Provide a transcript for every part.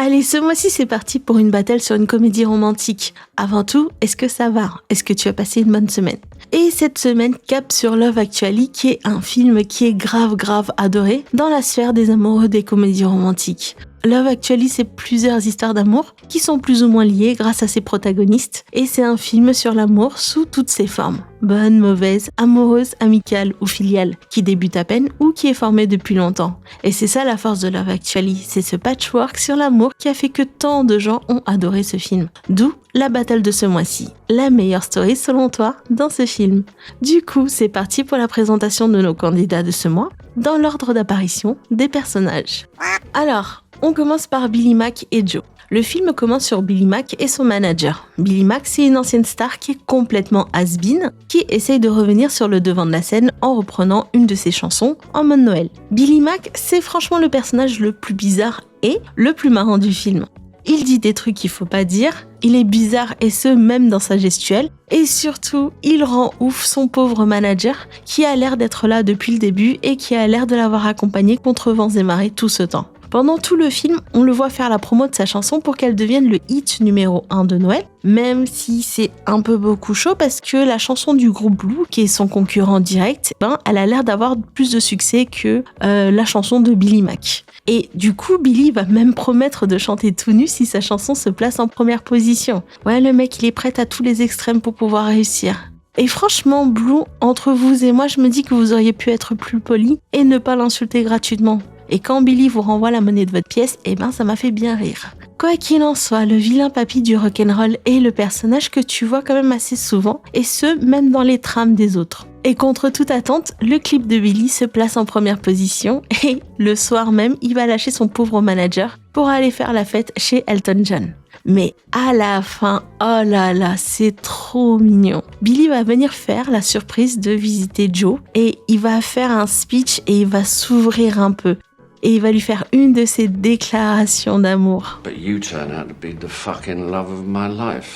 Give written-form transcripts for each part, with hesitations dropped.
Allez, ce mois-ci, c'est parti pour une battle sur une comédie romantique. Avant tout, est-ce que ça va? Est-ce que tu as passé une bonne semaine? Et cette semaine, cap sur Love Actually, qui est un film qui est grave adoré dans la sphère des amoureux des comédies romantiques. Love Actually, c'est plusieurs histoires d'amour qui sont plus ou moins liées grâce à ses protagonistes. Et c'est un film sur l'amour sous toutes ses formes. Bonne, mauvaise, amoureuse, amicale ou filiale, qui débute à peine ou qui est formée depuis longtemps. Et c'est ça la force de Love Actually, c'est ce patchwork sur l'amour qui a fait que tant de gens ont adoré ce film. D'où la battle de ce mois-ci. La meilleure story selon toi dans ce film. Du coup, c'est parti pour la présentation de nos candidats de ce mois, dans l'ordre d'apparition des personnages. Alors, on commence par Billy Mack et Joe. Le film commence sur Billy Mack et son manager. Billy Mack, c'est une ancienne star qui est complètement has-been, qui essaye de revenir sur le devant de la scène en reprenant une de ses chansons en mode Noël. Billy Mack, c'est franchement le personnage le plus bizarre et le plus marrant du film. Il dit des trucs qu'il faut pas dire, il est bizarre et ce même dans sa gestuelle, et surtout, il rend ouf son pauvre manager qui a l'air d'être là depuis le début et qui a l'air de l'avoir accompagné contre vents et marées tout ce temps. Pendant tout le film, on le voit faire la promo de sa chanson pour qu'elle devienne le hit numéro 1 de Noël, même si c'est un peu beaucoup chaud parce que la chanson du groupe Blue, qui est son concurrent direct, elle a l'air d'avoir plus de succès que la chanson de Billy Mack. Et du coup, Billy va même promettre de chanter tout nu si sa chanson se place en première position. Ouais, le mec, il est prêt à tous les extrêmes pour pouvoir réussir. Et franchement, Blue, entre vous et moi, je me dis que vous auriez pu être plus poli et ne pas l'insulter gratuitement. Et quand Billy vous renvoie la monnaie de votre pièce, ça m'a fait bien rire. Quoi qu'il en soit, le vilain papy du rock'n'roll est le personnage que tu vois quand même assez souvent, et ce, même dans les trames des autres. Et contre toute attente, le clip de Billy se place en première position, et le soir même, il va lâcher son pauvre manager pour aller faire la fête chez Elton John. Mais à la fin, oh là là, c'est trop mignon. Billy va venir faire la surprise de visiter Joe, et il va faire un speech et il va s'ouvrir un peu. Et il va lui faire une de ses déclarations d'amour.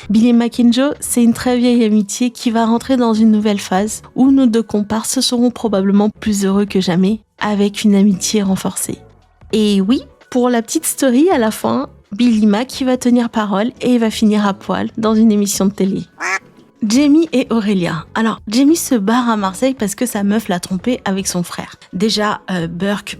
Billy Mack et Joe, c'est une très vieille amitié qui va rentrer dans une nouvelle phase où nos deux comparses seront probablement plus heureux que jamais avec une amitié renforcée. Et oui, pour la petite story à la fin, Billy Mack va tenir parole et il va finir à poil dans une émission de télé. Jamie et Aurélia. Alors, Jamie se barre à Marseille parce que sa meuf l'a trompé avec son frère. Déjà, Burke.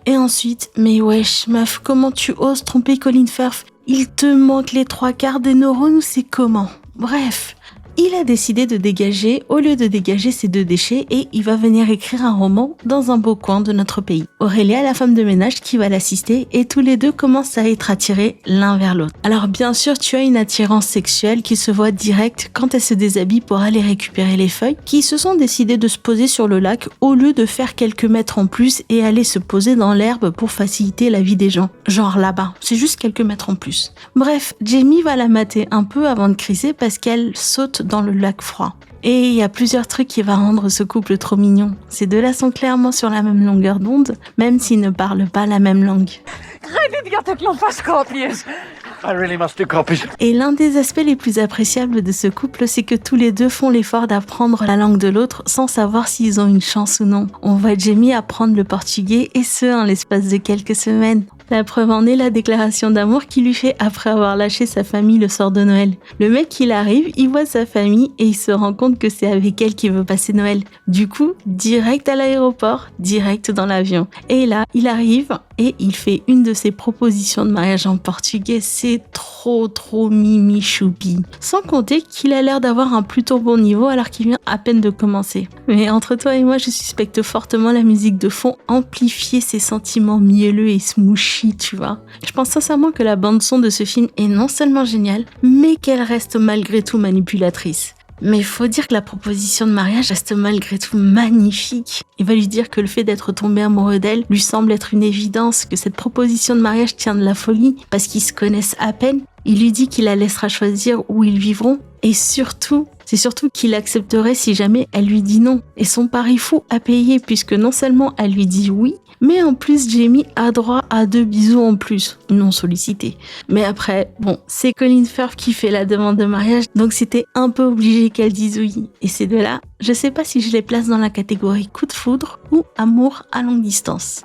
Et ensuite, mais wesh, meuf, comment tu oses tromper Colin Firth? Il te manque les 3/4 des neurones ou c'est comment? Bref, il a décidé de dégager au lieu de dégager ses 2 déchets et il va venir écrire un roman dans un beau coin de notre pays. Aurélia, la femme de ménage qui va l'assister et tous les deux commencent à être attirés l'un vers l'autre. Alors bien sûr, tu as une attirance sexuelle qui se voit direct quand elle se déshabille pour aller récupérer les feuilles qui se sont décidées de se poser sur le lac au lieu de faire quelques mètres en plus et aller se poser dans l'herbe pour faciliter la vie des gens. Genre là-bas, c'est juste quelques mètres en plus. Bref, Jamie va la mater un peu avant de criser parce qu'elle saute dans le lac froid. Et il y a plusieurs trucs qui vont rendre ce couple trop mignon. Ces deux-là sont clairement sur la même longueur d'onde, même s'ils ne parlent pas la même langue. Et l'un des aspects les plus appréciables de ce couple, c'est que tous les deux font l'effort d'apprendre la langue de l'autre sans savoir s'ils ont une chance ou non. On voit Jamie apprendre le portugais et ce, en l'espace de quelques semaines. La preuve en est la déclaration d'amour qu'il lui fait après avoir lâché sa famille le soir de Noël. Le mec, il arrive, il voit sa famille et il se rend compte que c'est avec elle qu'il veut passer Noël. Du coup, direct à l'aéroport, direct dans l'avion. Et là, il arrive et il fait une de ses propositions de mariage en portugais. C'est trop mimi choupi. Sans compter qu'il a l'air d'avoir un plutôt bon niveau alors qu'il vient à peine de commencer. Mais entre toi et moi, je suspecte fortement la musique de fond amplifier ses sentiments mielleux et smooshy, tu vois. Je pense sincèrement que la bande-son de ce film est non seulement géniale, mais qu'elle reste malgré tout manipulatrice. Mais faut dire que la proposition de mariage reste malgré tout magnifique. Il va lui dire que le fait d'être tombé amoureux d'elle lui semble être une évidence, que cette proposition de mariage tient de la folie parce qu'ils se connaissent à peine. Il lui dit qu'il la laissera choisir où ils vivront et surtout, c'est surtout qu'il accepterait si jamais elle lui dit non. Et son pari fou à payer puisque non seulement elle lui dit oui, mais en plus Jamie a droit à 2 bisous en plus, non sollicités. Mais après, bon, c'est Colin Firth qui fait la demande de mariage, donc c'était un peu obligé qu'elle dise oui. Et ces deux-là, je sais pas si je les place dans la catégorie coup de foudre ou amour à longue distance.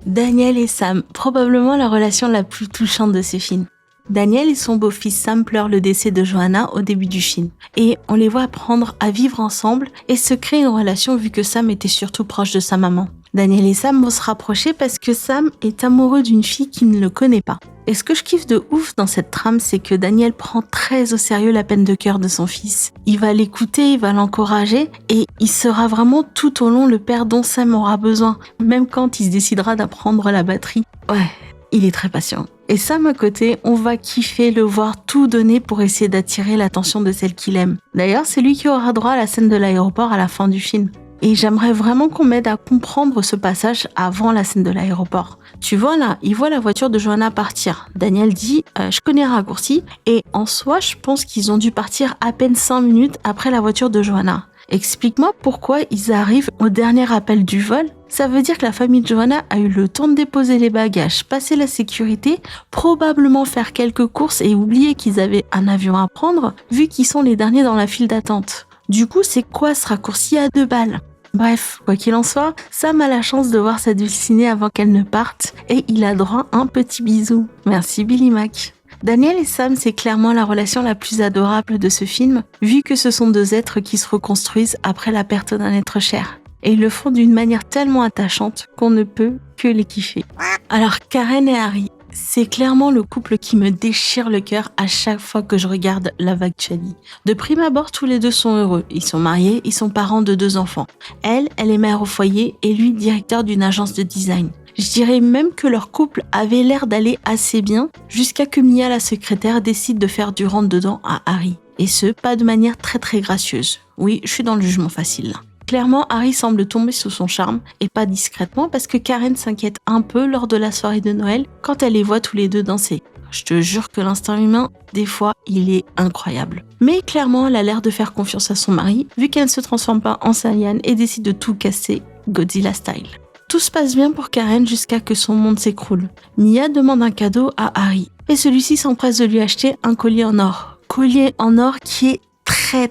Daniel et Sam, probablement la relation la plus touchante de ce film. Daniel et son beau-fils Sam pleurent le décès de Johanna au début du film. Et on les voit apprendre à vivre ensemble et se créer une relation vu que Sam était surtout proche de sa maman. Daniel et Sam vont se rapprocher parce que Sam est amoureux d'une fille qui ne le connaît pas. Et ce que je kiffe de ouf dans cette trame, c'est que Daniel prend très au sérieux la peine de cœur de son fils. Il va l'écouter, il va l'encourager et il sera vraiment tout au long le père dont Sam aura besoin, même quand il se décidera d'apprendre la batterie. Ouais, il est très patient. Et Sam à côté, on va kiffer le voir tout donner pour essayer d'attirer l'attention de celle qu'il aime. D'ailleurs, c'est lui qui aura droit à la scène de l'aéroport à la fin du film. Et j'aimerais vraiment qu'on m'aide à comprendre ce passage avant la scène de l'aéroport. Tu vois là, il voit la voiture de Johanna partir. Daniel dit « je connais un raccourci » et en soi, je pense qu'ils ont dû partir à peine 5 minutes après la voiture de Johanna. Explique-moi pourquoi ils arrivent au dernier appel du vol. Ça veut dire que la famille de Johanna a eu le temps de déposer les bagages, passer la sécurité, probablement faire quelques courses et oublier qu'ils avaient un avion à prendre, vu qu'ils sont les derniers dans la file d'attente. Du coup, c'est quoi ce raccourci à 2 balles ? Bref, quoi qu'il en soit, Sam a la chance de voir sa dulcinée avant qu'elle ne parte et il a droit à un petit bisou. Merci Billy Mack. Daniel et Sam, c'est clairement la relation la plus adorable de ce film, vu que ce sont 2 êtres qui se reconstruisent après la perte d'un être cher. Et ils le font d'une manière tellement attachante qu'on ne peut que les kiffer. Alors Karen et Harry, c'est clairement le couple qui me déchire le cœur à chaque fois que je regarde Love Actually. De prime abord, tous les 2 sont heureux. Ils sont mariés, ils sont parents de 2 enfants. Elle est mère au foyer et lui directeur d'une agence de design. Je dirais même que leur couple avait l'air d'aller assez bien jusqu'à que Mia, la secrétaire, décide de faire du rentre-dedans à Harry. Et ce, pas de manière très gracieuse. Oui, je suis dans le jugement facile là. Clairement, Harry semble tomber sous son charme, et pas discrètement parce que Karen s'inquiète un peu lors de la soirée de Noël quand elle les voit tous les 2 danser. Je te jure que l'instinct humain, des fois, il est incroyable. Mais clairement, elle a l'air de faire confiance à son mari, vu qu'elle ne se transforme pas en Saiyan et décide de tout casser, Godzilla style. Tout se passe bien pour Karen jusqu'à que son monde s'écroule. Mia demande un cadeau à Harry, et celui-ci s'empresse de lui acheter un collier en or. Collier en or qui est très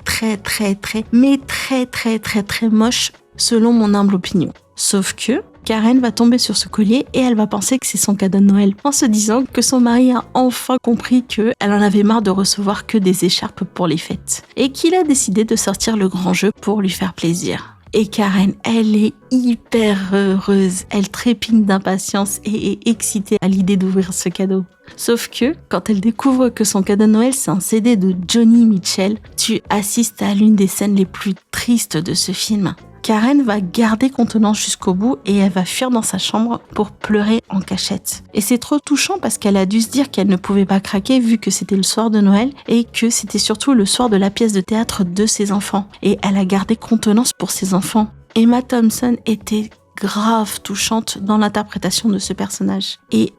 moche selon mon humble opinion. Sauf que Karen va tomber sur ce collier et elle va penser que c'est son cadeau de Noël en se disant que son mari a enfin compris qu'elle en avait marre de recevoir que des écharpes pour les fêtes et qu'il a décidé de sortir le grand jeu pour lui faire plaisir. Et Karen, elle est hyper heureuse, elle trépigne d'impatience et est excitée à l'idée d'ouvrir ce cadeau. Sauf que, quand elle découvre que son cadeau de Noël c'est un CD de Joni Mitchell, tu assistes à l'une des scènes les plus tristes de ce film. Karen va garder contenance jusqu'au bout et elle va fuir dans sa chambre pour pleurer en cachette. Et c'est trop touchant parce qu'elle a dû se dire qu'elle ne pouvait pas craquer vu que c'était le soir de Noël et que c'était surtout le soir de la pièce de théâtre de ses enfants. Et elle a gardé contenance pour ses enfants. Emma Thompson était grave touchante dans l'interprétation de ce personnage. Et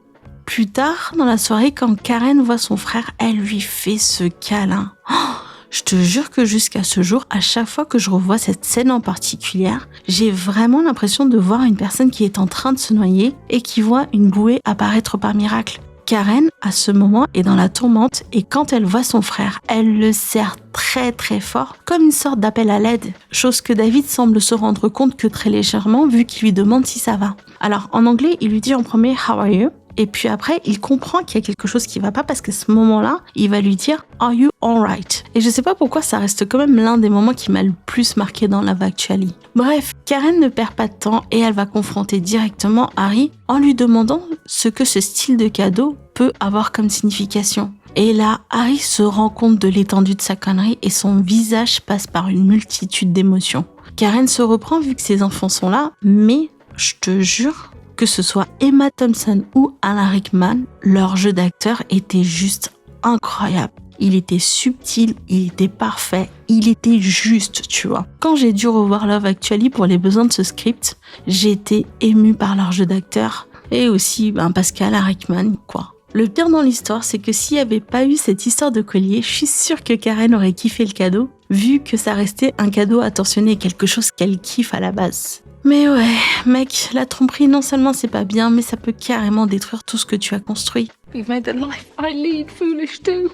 plus tard dans la soirée, quand Karen voit son frère, elle lui fait ce câlin. Je te jure que jusqu'à ce jour, à chaque fois que je revois cette scène en particulier, j'ai vraiment l'impression de voir une personne qui est en train de se noyer et qui voit une bouée apparaître par miracle. Karen, à ce moment, est dans la tourmente et quand elle voit son frère, elle le serre très fort, comme une sorte d'appel à l'aide, chose que David semble se rendre compte que très légèrement vu qu'il lui demande si ça va. Alors en anglais, il lui dit en premier « How are you ?» Et puis après, il comprend qu'il y a quelque chose qui va pas parce qu'à ce moment-là, il va lui dire « Are you alright ?» Et je sais pas pourquoi ça reste quand même l'un des moments qui m'a le plus marqué dans Love Actually. Bref, Karen ne perd pas de temps et elle va confronter directement Harry en lui demandant ce que ce style de cadeau peut avoir comme signification. Et là, Harry se rend compte de l'étendue de sa connerie et son visage passe par une multitude d'émotions. Karen se reprend vu que ses enfants sont là, mais je te jure, que ce soit Emma Thompson ou Alan Rickman, leur jeu d'acteur était juste incroyable. Il était subtil, il était parfait, il était juste, tu vois. Quand j'ai dû revoir Love Actually pour les besoins de ce script, j'ai été émue par leur jeu d'acteur et aussi parce qu'Alan Rickman, quoi. Le pire dans l'histoire, c'est que s'il n'y avait pas eu cette histoire de collier, je suis sûre que Karen aurait kiffé le cadeau, vu que ça restait un cadeau attentionné, quelque chose qu'elle kiffe à la base. Mais ouais, mec, la tromperie, non seulement c'est pas bien, mais ça peut carrément détruire tout ce que tu as construit. You've made the life I lead foolish too.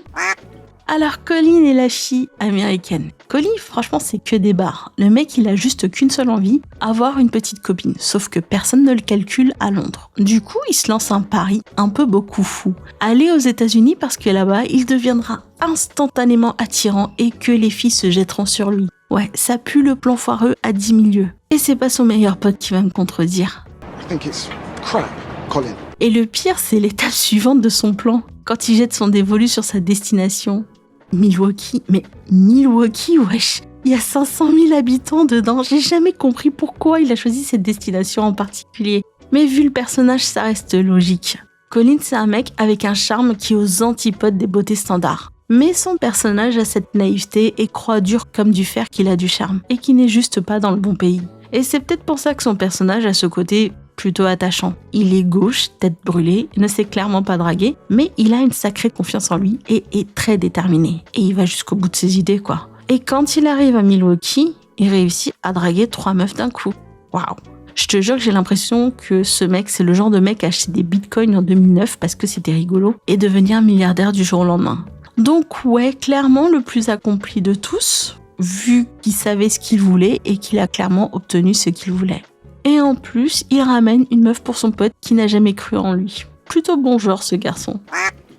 Alors Colin est la fille américaine. Colin, franchement, c'est que des barres. Le mec, il a juste qu'une seule envie, avoir une petite copine. Sauf que personne ne le calcule à Londres. Du coup, il se lance un pari un peu beaucoup fou. Aller aux États-Unis parce que là-bas, il deviendra instantanément attirant et que les filles se jetteront sur lui. Ouais, ça pue le plan foireux à 10 000 lieues. Et c'est pas son meilleur pote qui va me contredire. I think it's crap, Colin. Et le pire, c'est l'étape suivante de son plan. Quand il jette son dévolu sur sa destination. Milwaukee, mais Milwaukee, wesh, il y a 500 000 habitants dedans. J'ai jamais compris pourquoi il a choisi cette destination en particulier. Mais vu le personnage, ça reste logique. Colin, c'est un mec avec un charme qui est aux antipodes des beautés standards. Mais son personnage a cette naïveté et croit dur comme du fer qu'il a du charme et qui n'est juste pas dans le bon pays. Et c'est peut-être pour ça que son personnage a ce côté plutôt attachant. Il est gauche, tête brûlée, ne sait clairement pas draguer, mais il a une sacrée confiance en lui et est très déterminé. Et il va jusqu'au bout de ses idées, quoi. Et quand il arrive à Milwaukee, il réussit à draguer 3 meufs d'un coup. Waouh! Je te jure que j'ai l'impression que ce mec, c'est le genre de mec à acheter des bitcoins en 2009 parce que c'était rigolo et devenir milliardaire du jour au lendemain. Donc ouais, clairement le plus accompli de tous, vu qu'il savait ce qu'il voulait et qu'il a clairement obtenu ce qu'il voulait. Et en plus, il ramène une meuf pour son pote qui n'a jamais cru en lui. Plutôt bon genre ce garçon.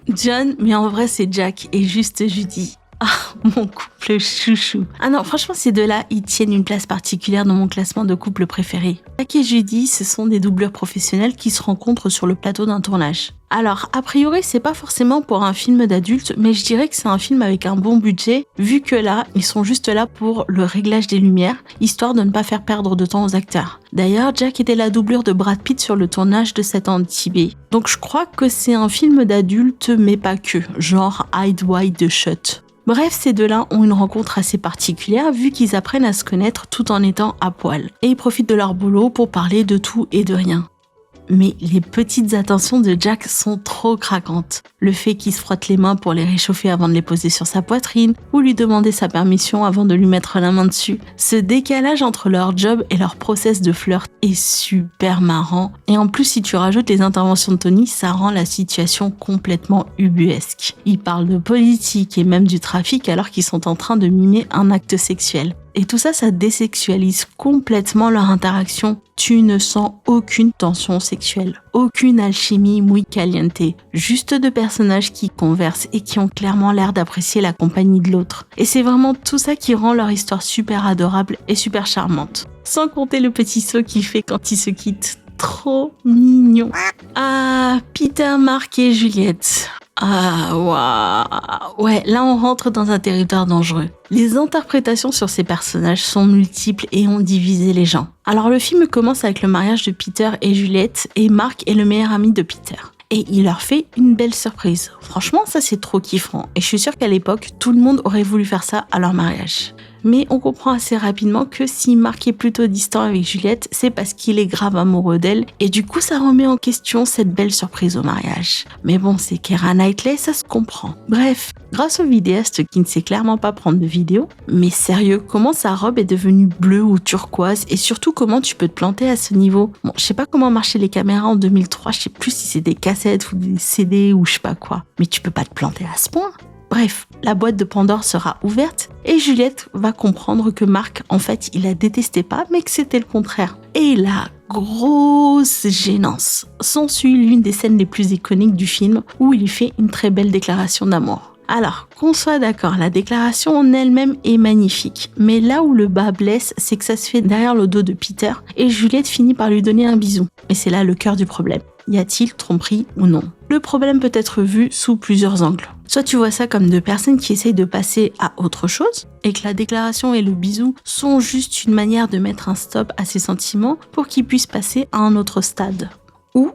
John, mais en vrai c'est Jack et juste Judy. Ah, mon couple chouchou. Ah non, franchement ces deux-là, ils tiennent une place particulière dans mon classement de couples préférés. Jack et Judy, ce sont des doubleurs professionnels qui se rencontrent sur le plateau d'un tournage. Alors, a priori, c'est pas forcément pour un film d'adulte, mais je dirais que c'est un film avec un bon budget, vu que là, ils sont juste là pour le réglage des lumières, histoire de ne pas faire perdre de temps aux acteurs. D'ailleurs, Jack était la doublure de Brad Pitt sur le tournage de 7 ans de Tibet. Donc je crois que c'est un film d'adulte, mais pas que, genre Hide Wide Shut. Bref, ces deux-là ont une rencontre assez particulière vu qu'ils apprennent à se connaître tout en étant à poil. Et ils profitent de leur boulot pour parler de tout et de rien. Mais les petites attentions de Jack sont trop craquantes. Le fait qu'il se frotte les mains pour les réchauffer avant de les poser sur sa poitrine, ou lui demander sa permission avant de lui mettre la main dessus. Ce décalage entre leur job et leur process de flirt est super marrant. Et en plus, si tu rajoutes les interventions de Tony, ça rend la situation complètement ubuesque. Ils parlent de politique et même du trafic alors qu'ils sont en train de mimer un acte sexuel. Et tout ça, ça désexualise complètement leur interaction. Tu ne sens aucune tension sexuelle, aucune alchimie muy caliente, juste deux personnages qui conversent et qui ont clairement l'air d'apprécier la compagnie de l'autre. Et c'est vraiment tout ça qui rend leur histoire super adorable et super charmante. Sans compter le petit saut qu'il fait quand ils se quittent. Trop mignon. Ah, Peter, Mark et Juliette. Ah, waouh. Ouais, là on rentre dans un territoire dangereux. Les interprétations sur ces personnages sont multiples et ont divisé les gens. Alors le film commence avec le mariage de Peter et Juliette et Mark est le meilleur ami de Peter. Et il leur fait une belle surprise. Franchement, ça c'est trop kiffant. Et je suis sûre qu'à l'époque, tout le monde aurait voulu faire ça à leur mariage. Mais on comprend assez rapidement que si Mark est plutôt distant avec Juliette, c'est parce qu'il est grave amoureux d'elle. Et du coup, ça remet en question cette belle surprise au mariage. Mais bon, c'est Keira Knightley, ça se comprend. Bref, grâce au vidéaste qui ne sait clairement pas prendre de vidéo, mais sérieux, comment sa robe est devenue bleue ou turquoise et surtout comment tu peux te planter à ce niveau? Bon, je sais pas comment marchaient les caméras en 2003, je sais plus si c'est des cassettes ou des CD ou je sais pas quoi, mais tu peux pas te planter à ce point. Bref, la boîte de Pandore sera ouverte et Juliette va comprendre que Mark, en fait, il la détestait pas, mais que c'était le contraire. Et la grosse gênance. S'ensuit l'une des scènes les plus iconiques du film où il lui fait une très belle déclaration d'amour. Alors, qu'on soit d'accord, la déclaration en elle-même est magnifique. Mais là où le bas blesse, c'est que ça se fait derrière le dos de Peter et Juliette finit par lui donner un bisou. Et c'est là le cœur du problème. Y a-t-il tromperie ou non? Le problème peut être vu sous plusieurs angles. Soit tu vois ça comme deux personnes qui essayent de passer à autre chose et que la déclaration et le bisou sont juste une manière de mettre un stop à ses sentiments pour qu'ils puissent passer à un autre stade. Ou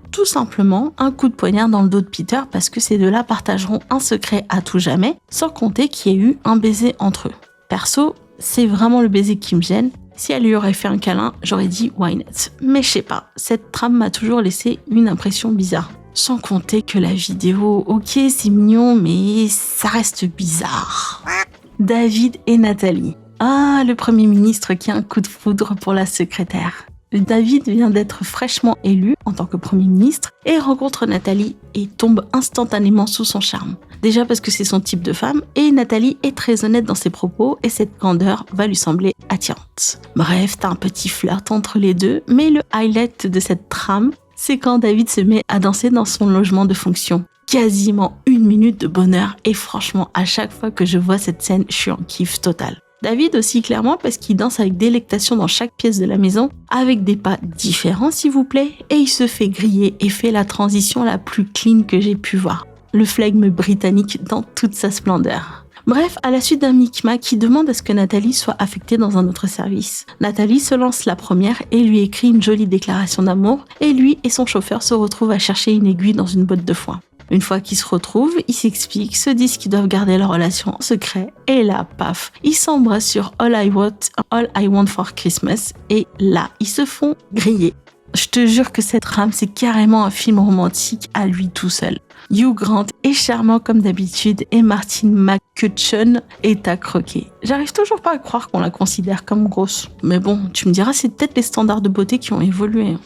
tout simplement un coup de poignard dans le dos de Peter parce que ces deux-là partageront un secret à tout jamais, sans compter qu'il y ait eu un baiser entre eux. Perso, c'est vraiment le baiser qui me gêne. Si elle lui aurait fait un câlin, j'aurais dit why not. Mais je sais pas, cette trame m'a toujours laissé une impression bizarre. Sans compter que la vidéo, ok c'est mignon, mais ça reste bizarre. David et Nathalie. Ah, le Premier ministre qui a un coup de foudre pour la secrétaire. David vient d'être fraîchement élu en tant que Premier ministre et rencontre Nathalie et tombe instantanément sous son charme. Déjà parce que c'est son type de femme et Nathalie est très honnête dans ses propos et cette candeur va lui sembler attirante. Bref, t'as un petit flirt entre les deux, mais le highlight de cette trame, c'est quand David se met à danser dans son logement de fonction. Quasiment 1 minute de bonheur et franchement, à chaque fois que je vois cette scène, je suis en kiff total. David aussi clairement parce qu'il danse avec délectation dans chaque pièce de la maison, avec des pas différents s'il vous plaît, et il se fait griller et fait la transition la plus clean que j'ai pu voir. Le flegme britannique dans toute sa splendeur. Bref, à la suite d'un micmac qui demande à ce que Nathalie soit affectée dans un autre service. Nathalie se lance la première et lui écrit une jolie déclaration d'amour, et lui et son chauffeur se retrouvent à chercher une aiguille dans une botte de foin. Une fois qu'ils se retrouvent, ils s'expliquent, se disent qu'ils doivent garder leur relation en secret, et là, paf, ils s'embrassent sur All I Want for Christmas, et là, ils se font griller. Je te jure que cette trame, c'est carrément un film romantique à lui tout seul. Hugh Grant est charmant comme d'habitude et Martin McCutcheon est à croquer. J'arrive toujours pas à croire qu'on la considère comme grosse. Mais bon, tu me diras, c'est peut-être les standards de beauté qui ont évolué.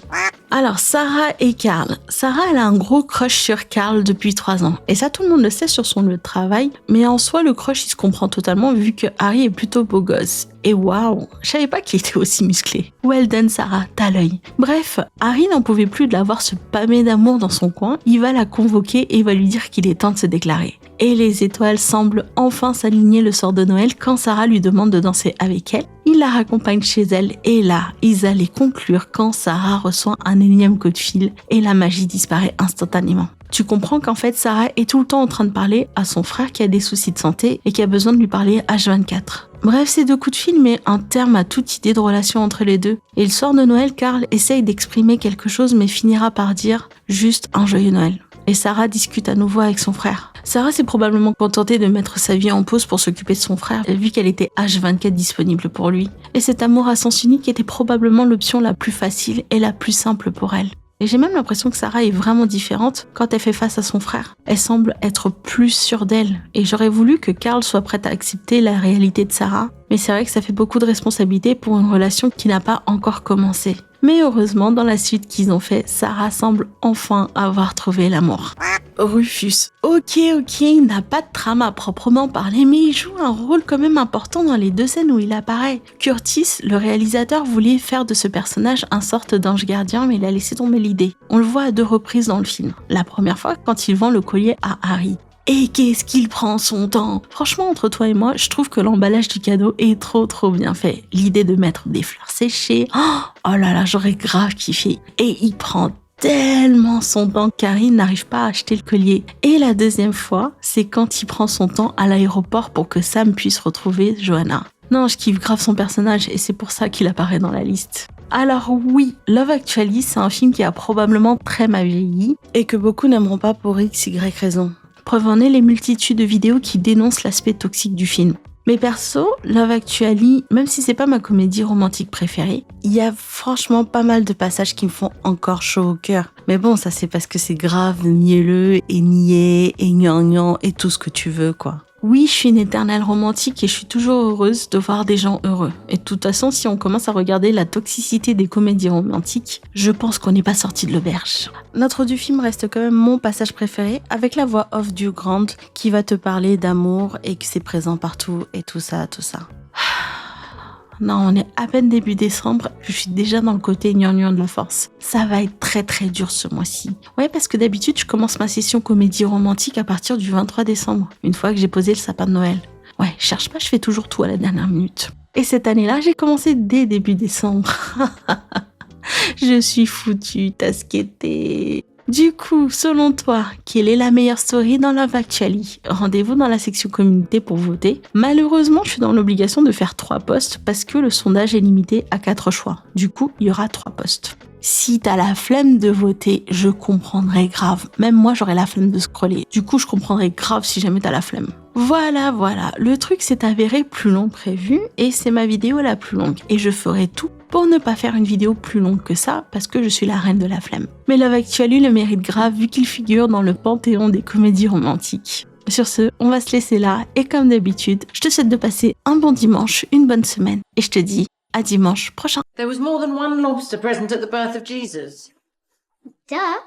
Alors, Sarah et Carl. Sarah, elle a un gros crush sur Carl depuis 3 ans. Et ça, tout le monde le sait sur son lieu de travail. Mais en soi, le crush, il se comprend totalement vu que Harry est plutôt beau gosse. Et waouh, je savais pas qu'il était aussi musclé. Well done, Sarah, t'as l'œil. Bref, Harry n'en pouvait plus de la voir se pâmer d'amour dans son coin. Il va la convoquer et va lui dire qu'il est temps de se déclarer. Et les étoiles semblent enfin s'aligner le soir de Noël quand Sarah lui demande de danser avec elle. Il la raccompagne chez elle et là, ils allaient conclure quand Sarah reçoit un énième coup de fil et la magie disparaît instantanément. Tu comprends qu'en fait, Sarah est tout le temps en train de parler à son frère qui a des soucis de santé et qui a besoin de lui parler H24. Bref, ces 2 coups de fil mettent un terme à toute idée de relation entre les deux. Et le soir de Noël, Carl essaye d'exprimer quelque chose mais finira par dire juste un joyeux Noël. Et Sarah discute à nouveau avec son frère. Sarah s'est probablement contentée de mettre sa vie en pause pour s'occuper de son frère, vu qu'elle était H24 disponible pour lui. Et cet amour à sens unique était probablement l'option la plus facile et la plus simple pour elle. Et j'ai même l'impression que Sarah est vraiment différente quand elle fait face à son frère. Elle semble être plus sûre d'elle. Et j'aurais voulu que Carl soit prête à accepter la réalité de Sarah. Mais c'est vrai que ça fait beaucoup de responsabilités pour une relation qui n'a pas encore commencé. Mais heureusement, dans la suite qu'ils ont fait, Sarah semble enfin avoir trouvé l'amour. Rufus. Ok, il n'a pas de trame à proprement parler, mais il joue un rôle quand même important dans les 2 scènes où il apparaît. Curtis, le réalisateur, voulait faire de ce personnage un sorte d'ange gardien, mais il a laissé tomber l'idée. On le voit à 2 reprises dans le film. La première fois, quand il vend le collier à Harry. Et qu'est-ce qu'il prend son temps! Franchement, entre toi et moi, je trouve que l'emballage du cadeau est trop bien fait. L'idée de mettre des fleurs séchées, oh là là, j'aurais grave kiffé. Et il prend tellement son temps qu'Harry n'arrive pas à acheter le collier. Et la deuxième fois, c'est quand il prend son temps à l'aéroport pour que Sam puisse retrouver Johanna. Non, je kiffe grave son personnage et c'est pour ça qu'il apparaît dans la liste. Alors oui, Love Actually, c'est un film qui a probablement très mal vieilli et que beaucoup n'aimeront pas pour XY raison. Preuve en est les multitudes de vidéos qui dénoncent l'aspect toxique du film. Mais perso, Love Actually, même si c'est pas ma comédie romantique préférée, il y a franchement pas mal de passages qui me font encore chaud au cœur. Mais bon, ça c'est parce que c'est grave mielleux et niais et gnangnan et tout ce que tu veux quoi. Oui, je suis une éternelle romantique et je suis toujours heureuse de voir des gens heureux. Et de toute façon, si on commence à regarder la toxicité des comédies romantiques, je pense qu'on n'est pas sorti de l'auberge. L'intro du film reste quand même mon passage préféré, avec la voix off d'Hugh Grant qui va te parler d'amour et que c'est présent partout et tout ça. Non, on est à peine début décembre, je suis déjà dans le côté gnangnan de la force. Ça va être très dur ce mois-ci. Ouais, parce que d'habitude, je commence ma session comédie romantique à partir du 23 décembre, une fois que j'ai posé le sapin de Noël. Ouais, cherche pas, je fais toujours tout à la dernière minute. Et cette année-là, j'ai commencé dès début décembre. Je suis foutue, tasquettée. Du coup, selon toi, quelle est la meilleure story dans Love Actually? Rendez-vous dans la section communauté pour voter. Malheureusement, je suis dans l'obligation de faire 3 posts parce que le sondage est limité à 4 choix. Du coup, il y aura 3 posts. Si t'as la flemme de voter, je comprendrai grave. Même moi, j'aurais la flemme de scroller. Du coup, je comprendrai grave si jamais t'as la flemme. Voilà. Le truc s'est avéré plus long prévu et c'est ma vidéo la plus longue. Et je ferai tout pour ne pas faire une vidéo plus longue que ça parce que je suis la reine de la flemme. Mais Love Actually le mérite grave vu qu'il figure dans le panthéon des comédies romantiques. Sur ce, on va se laisser là et comme d'habitude, je te souhaite de passer un bon dimanche, une bonne semaine et je te dis À dimanche prochain. There was more than one lobster present at the birth of Jesus. Duh.